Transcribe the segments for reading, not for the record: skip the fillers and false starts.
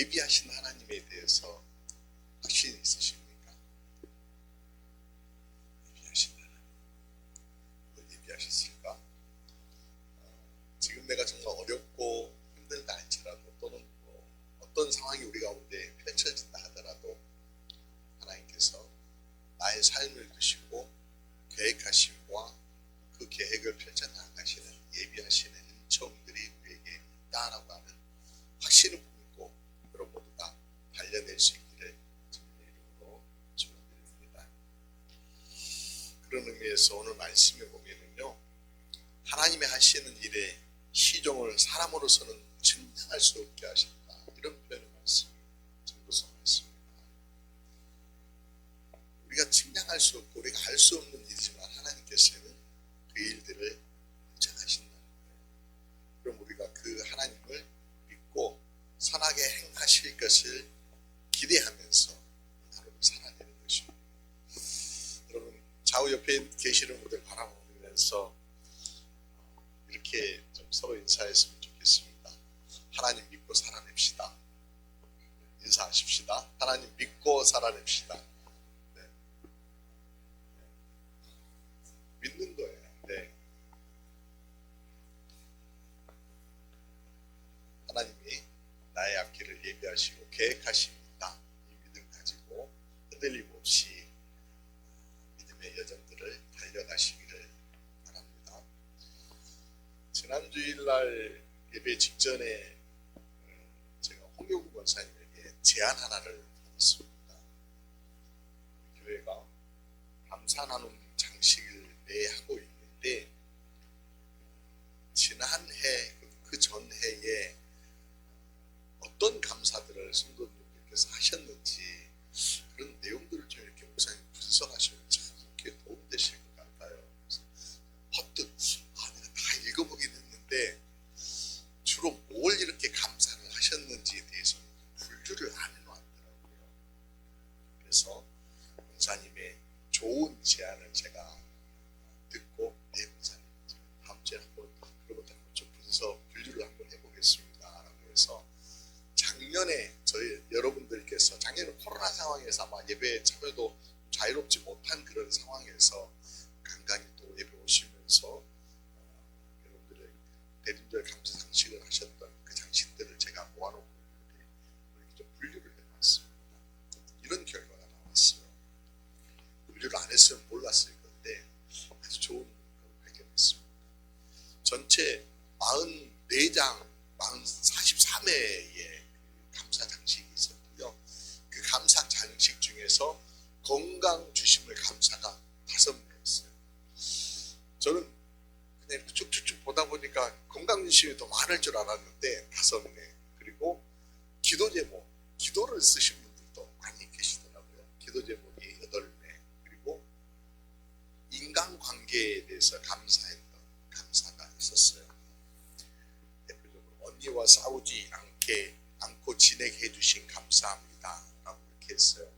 예비하신 하나님에 대해서 확신이 있으십니까? 예비하신 하나님, 뭘 예비하셨을까? 지금 내가 정말 어렵고 힘들다 할지라도 또는 어떤 상황이 우리 가운데 펼쳐진다 하더라도 하나님께서 나의 삶을 두시고 계획하심과 그 계획을 펼쳐나가시는 예비하시는 은총들이 우리에게 있다라고 하는 확신을 품고 여러분 모두가 달려낼 수 있기를 주님의 이름으로 축원드립니다. 그런 의미에서 오늘 말씀에 보면은요, 하나님의 하시는 일에 시종을 사람으로서는 증명할 수 없게 하셨다, 이런 표현의 말씀이 전도서 말씀입니다. 우리가 측량할 수 없고 우리가 알 수 없는 일이지만 하나님께서는 그 일들을 인정하신다는 거예요. 그럼 우리가 그 하나님을 믿고 선하게 행하실 것을 기대하면서 하루를 살아내는 것입니다. 여러분, 좌우 옆에 계시는 분들 바라보면서 이렇게 좀 서로 인사했으면 좋겠습니다. 하나님 믿고 살아냅시다. 인사하십시다. 하나님 믿고 살아냅시다. 네. 믿는 거예요. 네. 하나님이 나의 앞길을 예비하시고 계획하십니다. 이 믿음 가지고 흔들림 없이 믿음의 여정들을 달려가시기를 바랍니다. 지난 주일날 예배 직전에 제가 홍경구 권사님에게 제안 하나를 받았습니다. 교회가 감사 나눔 장식을 매 하고 있는데 지난해 그 전해에 어떤 감사들을 성도님들께서 하셨는지 그런 내용들을 좀 이렇게 목사님 분석하시면 참 이렇게 도움되실 것 같아요. 헛뜻 내가 다 읽어보긴 했는데 주로 뭘 이렇게 감사를 하셨는지에 대해서는 분류를 안 해놨더라고요. 그래서 목사님의 좋은 제안을 제가 듣고 목사님 다음 주에 한번 그런 것들 한번 좀 분류를 한번 해보겠습니다라고 해서 작년에 저희 여러분들께서 작년에 코로나 상황에서 아마 예배에 참여도 자유롭지 못한 그런 상황에서 간간히 또 예배 오시면서 여러분들의 대림절 감사 장식을 하셨던 그 장식들을 제가 모아놓고 이렇게 좀 분류를 해봤습니다. 이런 결과가 나왔어요. 분류를 안 했으면 몰랐을 건데 아주 좋은 걸 발견했습니다. 전체 44장 43회의 감사 장식이 있었고요. 그 감사 장식 중에서 건강 주심을 감사가 5매였어요. 저는 그냥 쭉쭉쭉 보다 보니까 건강 주심이 더 많을 줄 알았는데 5매. 그리고 기도 제목, 기도를 쓰신 분들도 많이 계시더라고요. 기도 제목이 8매. 그리고 인간관계에 대해서 감사했던 감사가 있었어요. 대표적으로 언니와 싸우지 않고 지내게 해주신 감사합니다 라고 이렇게 했어요.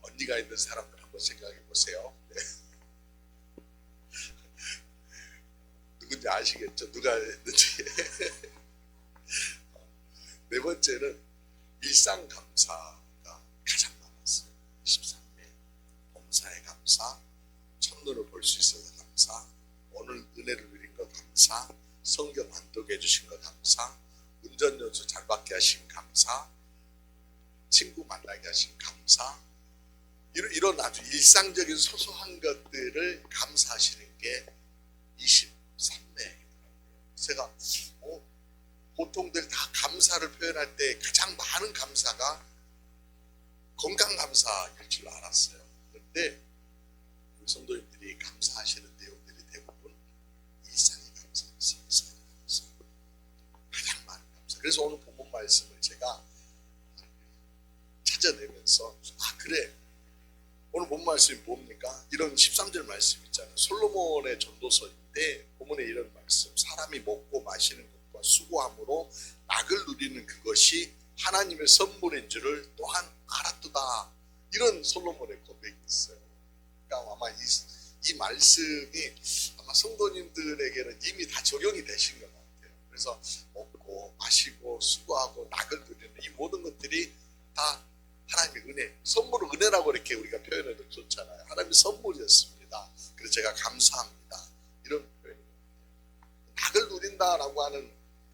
언니가 있는 사람들 한번 생각해 보세요. 네. 누군지 아시겠죠? 누가 했는지. 네 번째는 일상 감사가 가장 많았어요. 13매. 범사의 감사, 첫눈을 볼 수 있어서 감사, 오늘 은혜를 누린 것 감사, 성경 한독해 주신 것 감사, 운전연수 잘 받게 하신 감사, 친구 만나게 하신 감사, 이런 아주 일상적인 소소한 것들을 감사하시는 게 23매. 제가 보통들 다 감사를 표현할 때 가장 많은 감사가 건강 감사일 줄 알았어요. 그런데 성도님들이 감사하시는 내용들이 대부분 일상의 감사였어요. 일상의 감사. 가장 많은 감사. 그래서 오늘 본문 말씀을 제가 찾아내면서 그래, 오늘 본 말씀이 뭡니까? 이런 13절 말씀 있잖아요. 솔로몬의 전도서인데 본문에 이런 말씀, 사람이 먹고 마시는 것과 수고함으로 낙을 누리는 그것이 하나님의 선물인 줄을 또한 알았도다. 이런 솔로몬의 고백이 있어요. 그러니까 아마 이 말씀이 아마 성도님들에게는 이미 다 적용이 되신 것 같아요. 그래서 먹고 마시고 수고하고 낙을 누리는 이 모든 것들이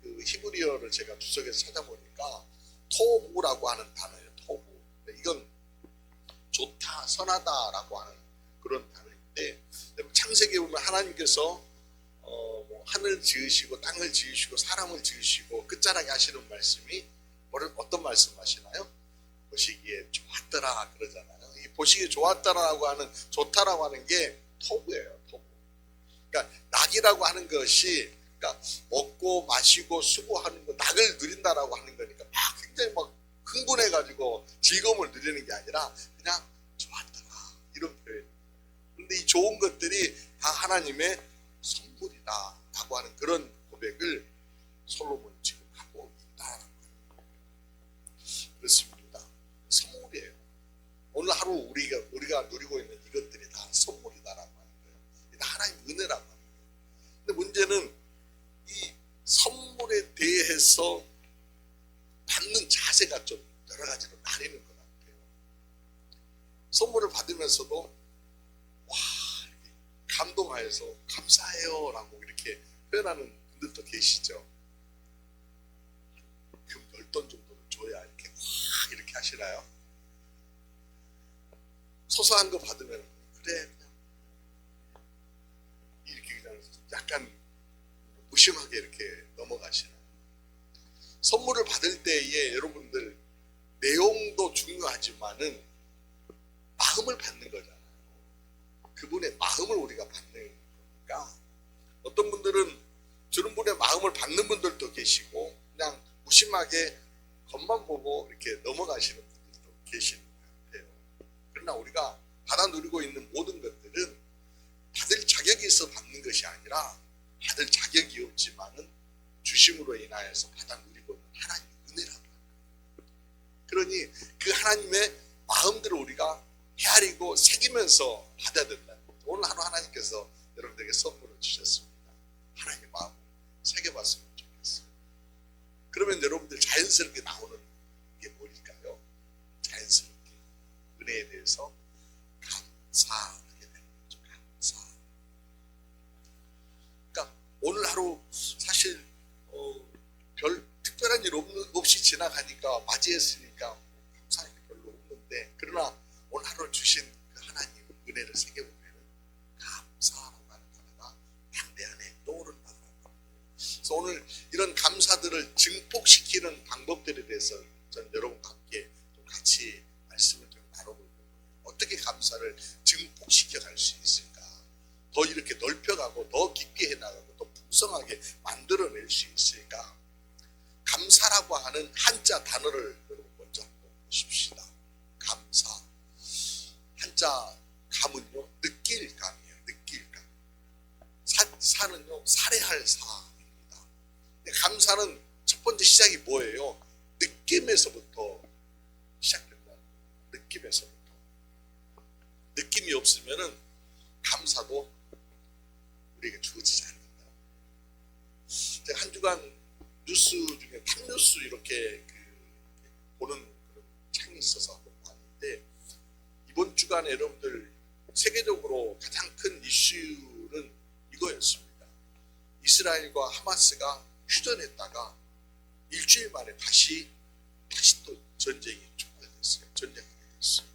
그 히브리어를 제가 주석에서 찾아보니까 토부라고 하는 단어예요. 토부. 이건 좋다, 선하다라고 하는 그런 단어인데, 창세기에 보면 하나님께서 뭐 하늘 지으시고 땅을 지으시고 사람을 지으시고 끝자락에 하시는 말씀이 어떤 말씀하시나요? 보시기에 좋았더라 그러잖아요. 이 보시기에 좋았더라라고 하는 좋다라고 하는 게 토부예요. 토부. 그러니까 낙이라고 하는 것이 그러니까 먹고 마시고 수고하는 거 낙을 누린다라고 하는 거니까 막 굉장히 막 흥분해가지고 즐거움을 누리는 게 아니라 그냥 좋았더라 이런 표현. 그런데 이 좋은 것들이 다 하나님의 선물이다라고 하는 그런 고백을 솔로몬이 지금 하고 있다라고 하는 거예요. 그렇습니다. 선물이에요. 오늘 하루 우리가 누리고 있는 이것들이 다 선물이다라고 하는 거예요. 이게 다 하나님의 은혜라고 하는 거예요. 근데 문제는 이 선물에 대해서 받는 자세가 좀 여러 가지로 나뉘는 것 같아요. 선물을 받으면서도 와 이렇게 감동하여서 감사해요 라고 이렇게 표현하는 분들도 계시죠. 금 10돈 정도를 줘야 이렇게 확 이렇게 하시나요? 소소한 거 받으면 그래 그냥 이렇게 그냥 약간 무심하게 이렇게 넘어가시나요? 선물을 받을 때에 여러분들 내용도 중요하지만은 마음을 받는 거잖아요. 그분의 마음을 우리가 받는 거니까 어떤 분들은 저런 분의 마음을 받는 분들도 계시고 그냥 무심하게 겉만 보고 이렇게 넘어가시는 분들도 계시는 것 같아요. 그러나 우리가 받아 누리고 있는 모든 것들은 받을 자격이 있어 받는 것이 아니라 받을 자격이 없지만은 주심으로 인하여서 받아 누리고 있는 하나님의 은혜라고 합니다. 그러니 그 하나님의 마음들을 우리가 헤아리고 새기면서 받아야 된다는 거죠. 오늘 하루 하나님께서 여러분들에게 선물을 주셨습니다. 하나님의 마음을 새겨봤으면 좋겠어요. 그러면 여러분들 자연스럽게 나오는 게 뭘까요? 자연스럽게 은혜에 대해서 감사하게 되는 거죠. 감사. 그러니까 오늘 하루 사실 별 특별한 일 없이 지나가니까 맞이했으니까 감사할 게 별로 없는데 그러나 오늘 하루 주신 그 하나님 은혜를 새겨보면 감사라고 하는 단어가 당대 안에 떠오른다고 합니다. 그래서 오늘 이런 감사들을 증폭시키는 방법들에 대해서 전 여러분과 함께 좀 같이 말씀을 좀 나눠보려고 해요. 어떻게 감사를 증폭시켜 갈 수 있을까? 더 이렇게 넓혀가고 더 깊게 해나가고 더 풍성하게 만들어낼 수 있을까? 감사라고 하는 한자 단어를 여러분 먼저 한번 보십시다. 감사. 한자 감은요 느낄 감이에요. 느낄 감. 사는요 살해할 사입니다. 감사는 첫 번째 시작이 뭐예요? 느낌에서부터 시작된다. 느낌에서부터. 느낌이 없으면은 감사도 우리에게 주어지지 않는다. 제가 한 주간 뉴스 중에 탑뉴스 이렇게 보는 그런 창이 있어서 봤는데 이번 주간에 여러분들 세계적으로 가장 큰 이슈는 이거였습니다. 이스라엘과 하마스가 휴전했다가 일주일 만에 다시 또 전쟁이 촉발됐어요. 전쟁이 됐어요.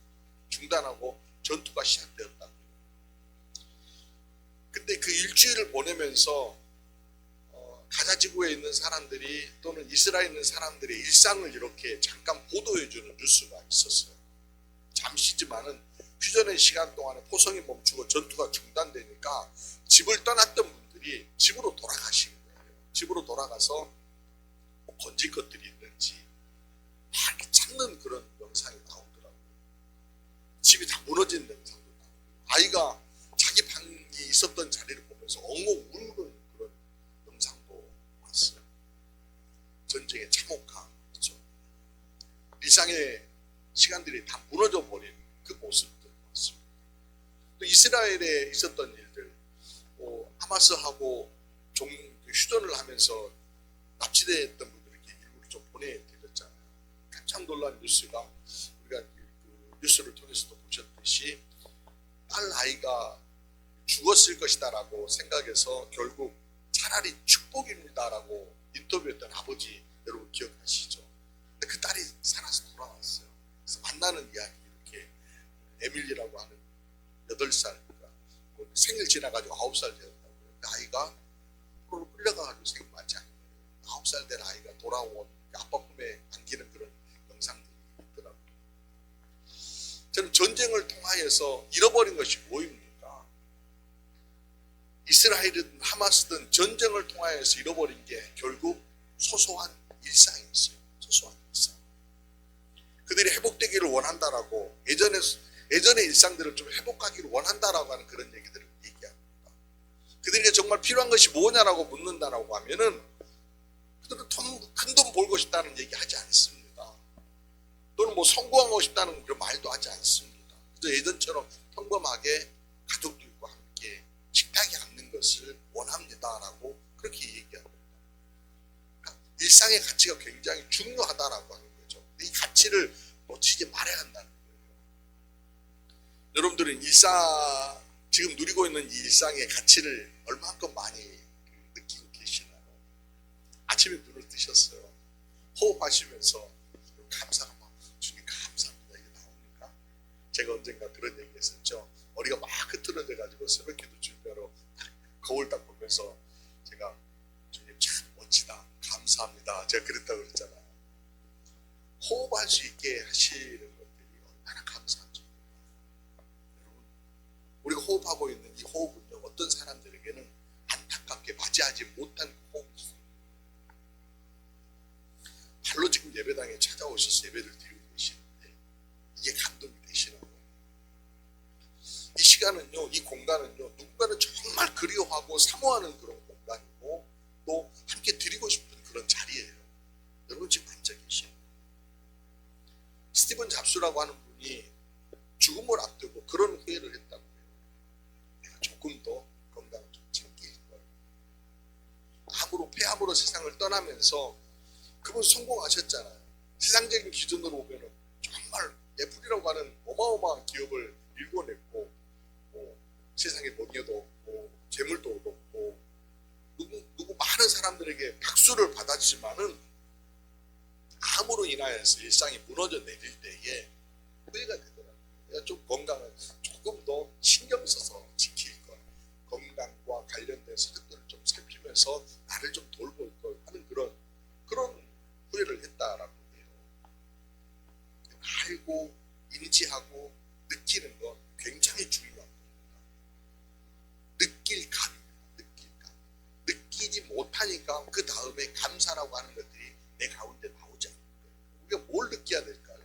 중단하고 전투가 시작되었다고. 근데 그 일주일을 보내면서 가자 지구에 있는 사람들이 또는 이스라엘에 있는 사람들의 일상을 이렇게 잠깐 보도해주는 뉴스가 있었어요. 잠시지만은 휴전의 시간 동안에 포성이 멈추고 전투가 중단되니까 집을 떠났던 분들이 집으로 돌아가신 거예요. 집으로 돌아가서 뭐 건질 것들이 있는지 막 이렇게 찾는 그런 영상이 나오더라고요. 집이 다 무너진 영상도 나오고 아이가 자기 방이 있었던 자리를 보면서 엉엉 우는 그런 영상도 봤어요. 전쟁의 참혹함, 그렇죠? 일상의 시간들이 다 무너져 버린 그 모습들 봤습니다. 또 이스라엘에 있었던 일들, 하마스하고 휴전을 하면서 납치됐던 분들에게 일부러 좀 보내드렸잖아요. 깜짝 놀란 뉴스가 우리가 그 뉴스를 통해서도 보셨듯이 딸 아이가 죽었을 것이다라고 생각해서 결국 차라리 축복입니다라고 인터뷰했던 아버지 여러분 기억하시죠? 근데 그 딸이 살아서 돌아왔어요. 그래서 만나는 이야기 이렇게 에밀리라고 하는 8살 생일 지나가지고 9살 되었다고요. 그 아이가 프로로 끌려가가지고 생일 맞지 않아요. 9살 된 아이가 돌아온 아빠 품에 안기는 그런 영상들이 있더라고요. 저는 전쟁을 통하여서 잃어버린 것이 뭐입니까? 이스라엘이든 하마스든 전쟁을 통하여서 잃어버린 게 결국 소소한 일상이었어요. 소소한 일상. 그들이 회복되기를 원한다라고 예전의 일상들을 좀 회복하기를 원한다라고 하는 그런 얘기들을 얘기합니다. 그들에게 정말 필요한 것이 뭐냐라고 묻는다라고 하면은 그들은 큰 돈 벌고 싶다는 얘기 하지 않습니다. 또는 뭐 성공하고 싶다는 그런 말도 하지 않습니다. 그저 예전처럼 평범하게 가족들과 함께 식탁에 앉는 것을 원합니다라고 그렇게 얘기합니다. 그러니까 일상의 가치가 굉장히 중요하다라고 하는 거죠. 이 가치를 놓치지 말아야 한다는 거예요. 여러분들은 지금 누리고 있는 이 일상의 가치를 얼마큼 많이 느끼고 계시나요? 아침에 눈을 뜨셨어요. 호흡하시면서 감사가 막 주님 감사합니다 이게 나옵니까? 제가 언젠가 그런 얘기 했었죠. 머리가 막 흐트러져 가지고 새벽기도 준비하러 거울 딱 보면서 제가 주님 참 멋지다 감사합니다 제가 그랬다고 그랬잖아요. 호흡할 수 있게 하시는 것들이 얼마나 감사한지. 여러분 우리가 호흡하고 있는 이 호흡은요 어떤 사람들에게는 안타깝게 맞이하지 못한 호흡입니다. 발로 지금 예배당에 찾아오셔서 예배를 드리고 계시는데 이게 감동이 되시나요? 이 시간은요, 이 공간은요, 누군가를 정말 그리워하고 사모하는 그런 공간이고 또 함께 드리고 싶은 그런 자리예요. 여러분 지금 앉아 계시나요? 스티븐 잡스라고 하는 분이 죽음을 앞두고 그런 후회를 했다고 해요. 내가 조금 더 건강을 좀 챙길 걸. 암으로 폐암으로 세상을 떠나면서 그분 성공하셨잖아요. 세상적인 기준으로 보면 정말 애플이라고 하는 어마어마한 기업을 일궈냈고 세상에 명예도 없고 재물도 없고 누구 많은 사람들에게 박수를 받았지만은 암으로 인하여서 일상이 무너져 내릴 때에 후회가 되더라고요. 좀 건강을 조금 더 신경 써서 지킬 걸, 건강과 관련된 사역들을 좀 살피면서 나를 좀 돌볼 걸 하는 그런 후회를 했다라고 해요. 알고 인지하고 느끼는 건 굉장히 중요한 겁니다. 느낄 감입니다. 느낄 감. 느끼지 못하니까 그 다음에 감사라고 하는 것들이 내 가운데 나오지 않는 거예요. 우리가 뭘 느껴야 될까요?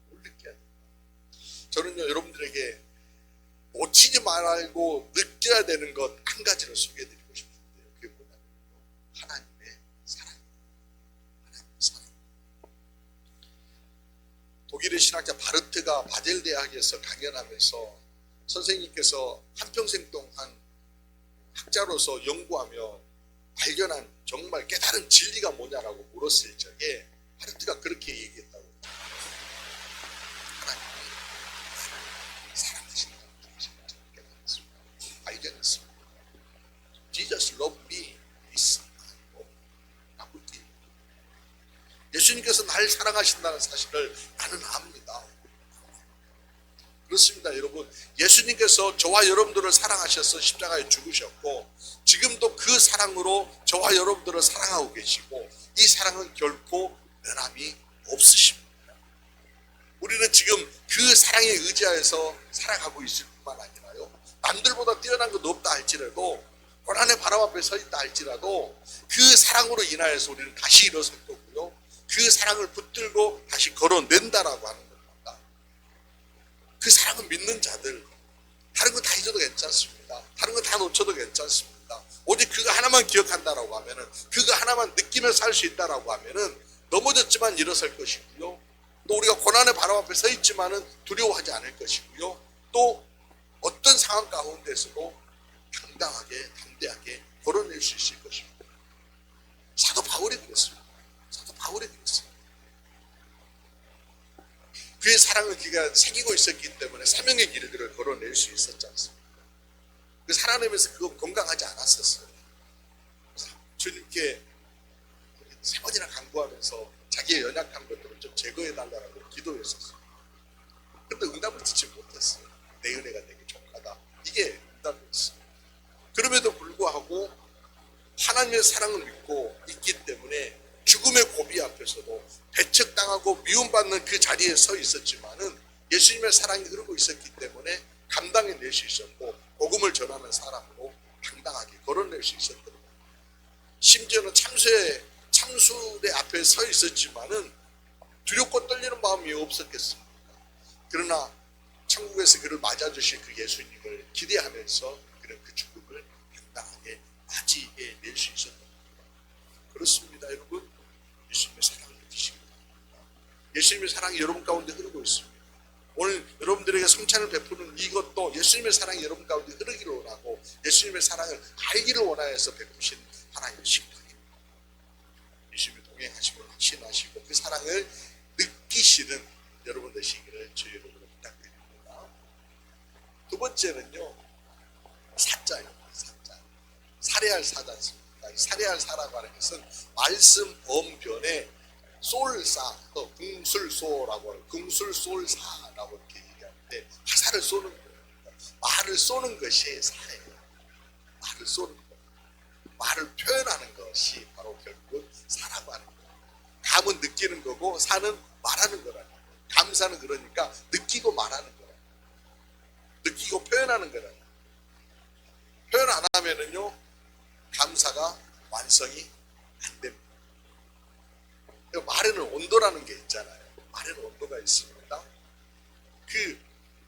뭘 느껴야 될까요? 저는요 여러분들에게 놓치지 말고 느껴야 되는 것 한 가지를 소개해드리고 싶은데요. 그게 뭐냐면 하나님의 사랑. 하나님의 사랑. 독일의 신학자 바르트가 바젤 대학에서 강연하면서 선생님께서 한평생 동안 학자로서 연구하며 발견한 정말 깨달은 진리가 뭐냐라고 물었을 적에 바르트가 그렇게 얘기했다고 합니다. 하나님이 나를 사랑하신다는 것을 깨달았습니다. 발견했습니다. Jesus loved me. 예수님께서 나를 사랑하신다는 사실을 나는 압니다. 그렇습니다, 여러분. 예수님께서 저와 여러분들을 사랑하셔서 십자가에 죽으셨고 지금도 그 사랑으로 저와 여러분들을 사랑하고 계시고 이 사랑은 결코 변함이 없으십니다. 우리는 지금 그 사랑에 의지하여서 살아가고 있을 뿐만 아니라요. 남들보다 뛰어난 것 없다 할지라도 고난의 바람 앞에 서 있다 할지라도 그 사랑으로 인하여서 우리는 다시 일어설 거고요. 그 사랑을 붙들고 다시 걸어낸다라고 하는 겁니다. 그 사랑을 믿는 자들 다른 거 다 잊어도 괜찮습니다. 다른 거 다 놓쳐도 괜찮습니다. 오직 그거 하나만 기억한다라고 하면은 그거 하나만 느끼며 살 수 있다라고 하면은 넘어졌지만 일어설 것이고요. 또 우리가 고난의 바람 앞에 서 있지만은 두려워하지 않을 것이고요. 또 어떤 상황 가운데서도 당당하게 담대하게 걸어낼 수 있을 것입니다. 사도 바울이 그랬습니다. 사도 바울이 그랬습니다. 그의 사랑을 그가 새기고 있었기 때문에 사명의 길을 걸어낼 수 있었지 않습니까? 그 살아내면서 그건 건강하지 않았었어요. 주님께 구하면서 자기의 연약한 것들을 좀 제거해 달라고 기도했었어요. 근데 응답을 듣지 못했어요. 내 은혜가 되게 족하다. 이게 응답이었어요. 그럼에도 불구하고 하나님의 사랑을 믿고 있기 때문에 죽음의 고비 앞에서도 배척당하고 미움받는 그 자리에 서 있었지만은 예수님의 사랑이 흐르고 있었기 때문에 감당해낼 수 있었고 복음을 전하는 사람으로 당당하게 걸어낼 수 있었던 거예요. 심지어는 참수의 앞에 서 있었지만은 두렵고 떨리는 마음이 없었겠습니까? 그러나 천국에서 그를 맞아주실 그 예수님을 기대하면서 그는 그 죽음을 당당하게 맞이해낼 수 있었던 거예요. 그렇습니다, 여러분. 예수님의 사랑을 느끼시기 바랍니다. 예수님의 사랑이 여러분 가운데 흐르고 있습니다. 오늘 여러분들에게 성찬을 베푸는 이것도 예수님의 사랑이 여러분 가운데 흐르기를 원하고 예수님의 사랑을 알기를 원하여서 베푸신 하나님의 식탁입니다. 예수님의 동행하심을 확신하시고 그 사랑을 느끼시는 여러분 되시기를 주의 이름으로 부탁드립니다. 두 번째는요, 사자입니다. 사자. 살해할 사자 있습니다. 살해할 사라고 하는 것은 말씀 언변에 쏠사, 또 궁술소라고 하는 궁술쏠사라고 이렇게 얘기하는데 화살을 쏘는 거예요. 말을 쏘는 것이 사예요. 말을 쏘는 거. 말을 표현하는 것이 바로 결국은 사라고 하는 거예요. 감은 느끼는 거고 사는 말하는 거라는 거예요. 감사는 그러니까 느끼고 말하는 거라는 거예요. 느끼고 표현하는 거라는 거예요. 표현 안 하면은요, 감사가 완성이 안 됩니다. 말에는 온도라는 게 있잖아요. 말에는 온도가 있습니다. 그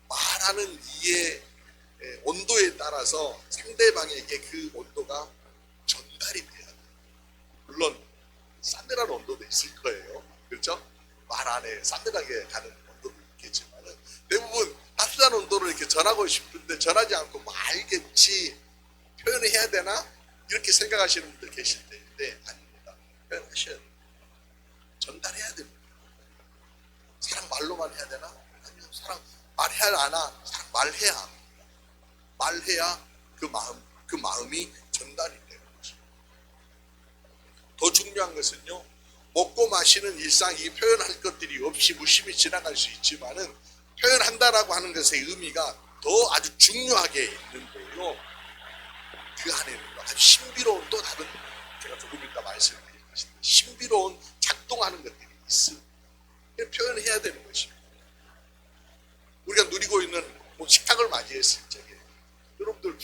말하는 이의 온도에 따라서 상대방에게 그 온도가 전달이 돼야 돼요. 물론 싸늘한 온도도 있을 거예요. 그렇죠? 말 안에 싸늘하게 가는 온도도 있겠지만 대부분 따뜻한 온도를 이렇게 전하고 싶은데 전하지 않고 말겠지, 표현해야 되나? 이렇게 생각하시는 분들 계실 텐데 아닙니다. 표현하셔야 돼요. 전달해야 됩니다. 사랑 말로만 해야 되나? 아니요. 사랑 말해야 하나? 사랑 말해야 합니다. 말해야 그 마음이 전달이 되는 거죠. 더 중요한 것은요, 먹고 마시는 일상이 표현할 것들이 없이 무심히 지나갈 수 있지만은 표현한다라고 하는 것의 의미가 더 아주 중요하게 있는데요. 그 안에는 아주 신비로운 또 다른, 제가 조금 이따 말씀드릴 것인데 신비로운 작동하는 것들이 있습니다. 표현해야 되는 것입니다. 우리가 누리고 있는 식탁을 맞이했을 적에 여러분들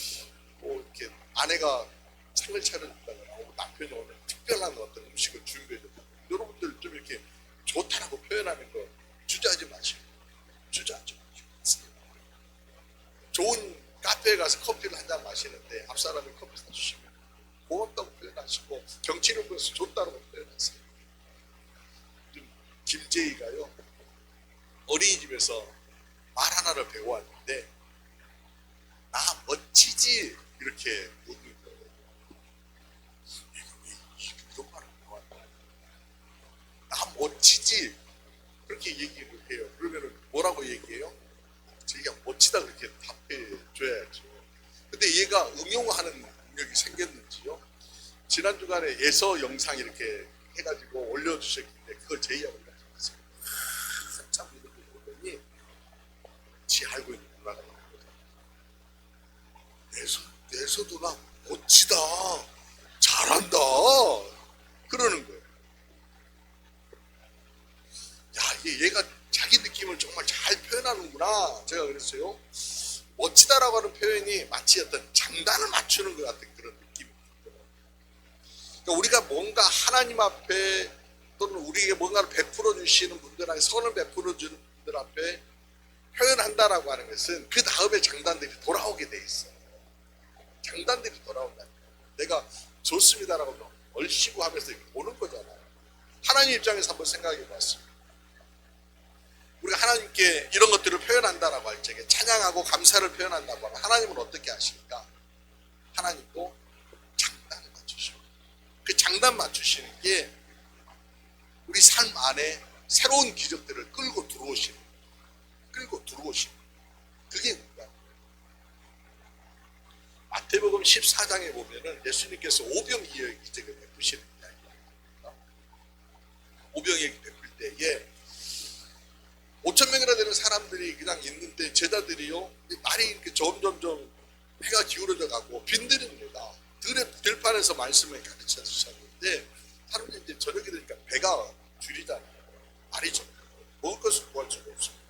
이렇게 아내가 상을 차려준다거나 남편이 오늘 특별한 어떤 음식을 준비해줬다, 여러분들 좀 이렇게 좋다라고 표현하는 거 주저하지 마시고, 주저하지 마시고, 좋은 카페에 가서 커피를 한 잔 마시는데 앞사람이 커피 사주시면 고맙다고 표현하시고 경치를 보여서 좋다고 표현하세요. 김재희가요, 어린이집에서 말 하나를 배워왔는데 나 멋지지? 이렇게 묻는 거예요. 이런 말을 배워왔나? 나 멋지지? 그렇게 얘기를 해요. 그러면 뭐라고 얘기해요? 자기가 멋지다 그렇게 답해줘야죠. 근데 얘가 응용하는 능력이 생겼는지요, 지난 주간에 예서 영상 이렇게 해가지고 올려주셨는데 그걸 제이하고 올려주셨어요. 한참 이렇게 보더니 지 알고 있는 누나가 나오거든요. 예서 누나 멋지다, 잘한다, 그러는 거예요. 야, 얘가 자기 느낌을 정말 잘 표현하는구나. 제가 그랬어요. 멋지다라고 하는 표현이 마치 어떤 장단을 맞추는 것 같은 그런 느낌이 들어요. 그러니까 우리가 뭔가 하나님 앞에 또는 우리에게 뭔가를 베풀어 주시는 분들한테, 선을 베풀어 주는 분들 앞에 표현한다라고 하는 것은 그 다음에 장단들이 돌아오게 돼 있어요. 장단들이 돌아온다. 내가 좋습니다라고 얼씨구 하면서 오는 거잖아요. 하나님 입장에서 한번 생각해 봤습니다. 우리가 하나님께 이런 것들을 표현한다라고 할 적에 찬양하고 감사를 표현한다고 하면 하나님은 어떻게 하실까? 하나님도 장단을 맞추시고, 그 장단 맞추시는 게 우리 삶 안에 새로운 기적들을 끌고 들어오시는 그게 뭔가? 마태복음 14장에 보면은 예수님께서 오병이어의 기적을 베푸시는 이야기입니다. 오병이에게 베풀 때에 5천 명이나 되는 사람들이 그냥 있는데 제자들이요 말이 이렇게 점점점 해가 기울어져 가고 빈들입니다. 들판에서 말씀을 가르쳐 주셨는데 사람들이 이제 저녁이 되니까 배가 줄이잖아요. 말이 좀 먹을 것을 구할 수가 없습니다.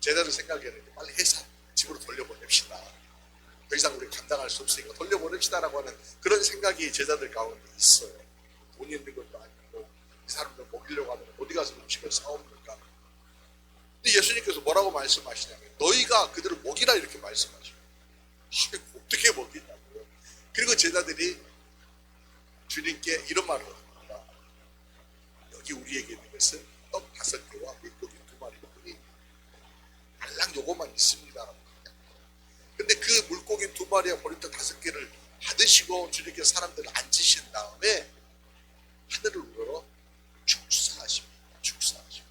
제자들 생각에는 빨리 해서 집으로 돌려보냅시다. 더 이상 우리 감당할 수 없으니까 돌려보냅시다라고 하는 그런 생각이 제자들 가운데 있어요. 돈이 있는 것도 아니고 이 사람들 먹이려고 하면 어디 가서 음식을 사옵니까? 근데 예수님께서 뭐라고 말씀하시냐면 너희가 그들을 먹이라 이렇게 말씀하셔요. 어떻게 먹이냐고요. 그리고 제자들이 주님께 이런 말을 합니다. 여기 우리에게 있는 것은 떡 5개와 물고기 2마리뿐이 알랑 요것만 있습니다. 근데 그 물고기 2마리와 보리떡 5개를 받으시고 주님께 사람들을 앉으신 다음에 하늘을 우러러 축사하십니다. 축사하십니다.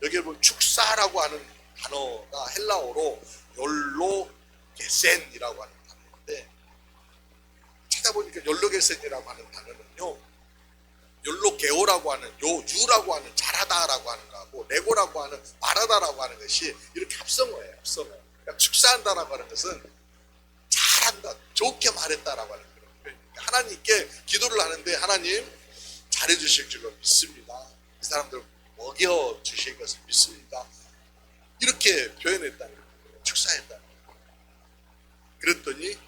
여기 보면 축사라고 하는 단어가 헬라어로 욜로게센이라고 하는 단어인데 찾아보니까 욜로게센이라고 하는 단어는요 욜로게오라고 하는 유라고 하는 잘하다라고 하는 거하고 레고라고 하는 말하다라고 하는 것이 이렇게 합성어예요. 합성어. 그러니까 축사한다라고 하는 것은 잘한다, 좋게 말했다라고 하는 그런 표현입니다. 하나님께 기도를 하는데 하나님 잘해주실 줄로 믿습니다. 이 사람들 먹여주실 것을 믿습니다. 이렇게 표현했다는 거예요. 축사했다는 거예요. 그랬더니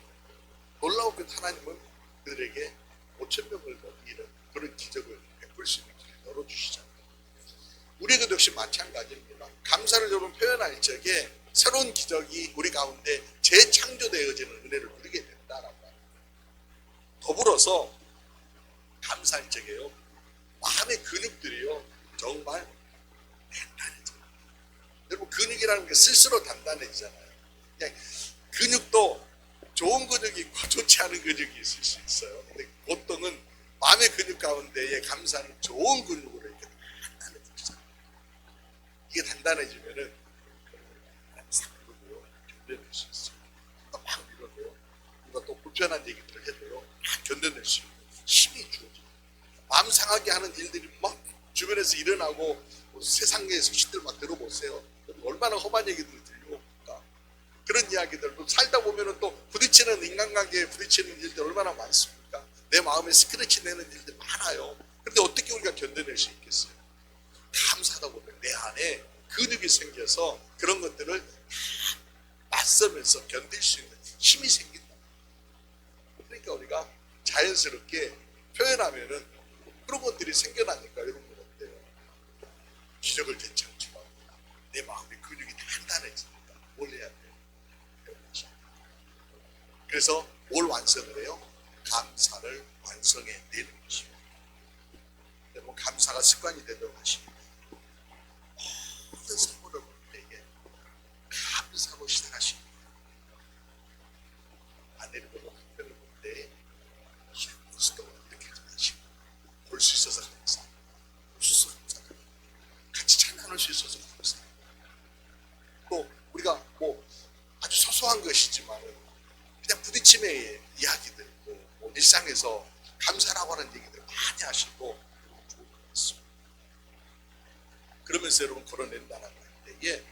놀라우게 하나님은 그들에게 5천 명을 먹이는 그런 기적을 베풀 수 있는 길을 열어주시잖아요. 우리에게도 역시 마찬가지입니다. 감사를 여러분 표현할 적에 새로운 기적이 우리 가운데 재창조되어지는 은혜를 누리게 된다라고 합니다. 더불어서 감사할 적에요 마음의 근육들이요 정말 단단해져요. 여러분 근육이라는 게 스스로 단단해지잖아요. 그냥 근육도 좋은 근육이 있고 좋지 않은 근육이 있을 수 있어요. 근데 보통은 마음의 근육 가운데에 감사는 좋은 근육으로 이렇게 단단해지잖아요. 이게 단단해지면은 싹 밀어도요 견뎌낼 수 있어요. 막 밀어도요 누가 또 불편한 얘기들을 해도요 막 견뎌낼 수 있는 힘이 주어져요. 마음 상하게 하는 일들이 막 주변에서 일어나고 세상의 소식들 막 들어보세요. 얼마나 험한 얘기들이 들려옵니까? 그런 이야기들도 살다 보면은 또 부딪히는 인간관계에 부딪히는 일들 얼마나 많습니까? 내 마음에 스크래치 내는 일들 많아요. 그런데 어떻게 우리가 견뎌낼 수 있겠어요? 감사하다 보면 내 안에 근육이 생겨서 그런 것들을 맞서면서 견딜 수 있는 힘이 생긴다. 그러니까 우리가 자연스럽게 표현하면은 그런 것들이 생겨나니까 여러분 어때요? 기적을 재창조하고 내 마음의 근육이 단단해지니까 뭘 해야 돼요? 그래서 뭘 완성을 해요? 감사를 완성해 내는 것입니다. 여러분 감사가 습관이 되도록 하십니다. 모든 선물을 볼 때에 감사로 시작하십니다. 아내를 보고 남편을 볼 때에 모습도 이렇게 하지 마시고 볼 수 있어서 감사합니다. 볼 수 있어서 감사합니다. 같이 잘 나눌 수 있어서 감사합니다. 또 우리가 뭐 아주 소소한 것이지만 그냥 부딪힘의 이야기들 뭐 일상에서 감사라고 하는 얘기들 많이 하시고 좋을 것 같습니다. 그러면서 여러분 걸어낸다는 할 때에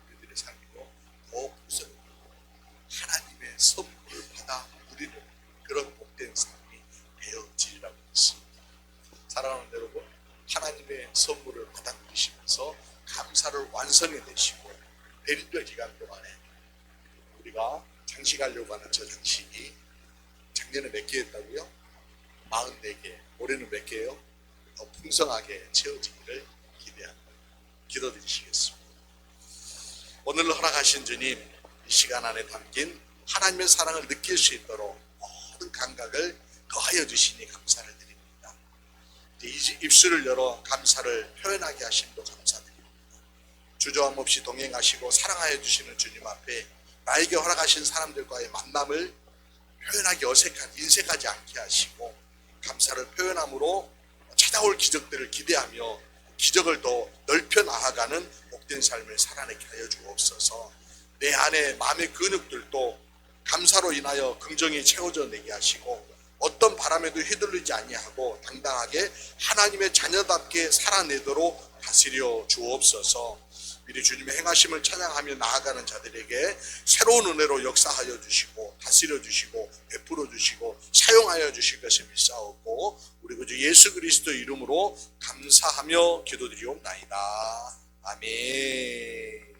우리들의 삶이고 더 구성되고 하나님의 선물을 받아 누리는 그런 복된 삶이 되어지리라고 믿습니다. 사랑하는 여러분, 하나님의 선물을 받아 누리시면서 감사를 완성해내시고 베린도 기간 동안에 우리가 장식하려고 하는 저 장식이 작년에 몇 개 했다고요? 44개. 올해는 몇 개예요? 더 풍성하게 채워지기를 기대합니다. 기도드리시겠습니다. 오늘 허락하신 주님, 이 시간 안에 담긴 하나님의 사랑을 느낄 수 있도록 모든 감각을 더하여 주시니 감사를 드립니다. 이제 입술을 열어 감사를 표현하게 하심도 감사드립니다. 주저함 없이 동행하시고 사랑하여 주시는 주님 앞에 나에게 허락하신 사람들과의 만남을 표현하기 어색한 인색하지 않게 하시고 감사를 표현함으로 찾아올 기적들을 기대하며 기적을 더 넓혀 나아가는 복된 삶을 살아내게 하여 주옵소서. 내 안에 마음의 근육들도 감사로 인하여 긍정이 채워져 내게 하시고 어떤 바람에도 휘둘리지 아니하고 당당하게 하나님의 자녀답게 살아내도록 다스려 주옵소서. 미리 주님의 행하심을 찬양하며 나아가는 자들에게 새로운 은혜로 역사하여 주시고 다스려 주시고 베풀어 주시고 사용하여 주실 것을 믿사옵고 우리 구주 예수 그리스도 이름으로 감사하며 기도드리옵나이다. 아멘.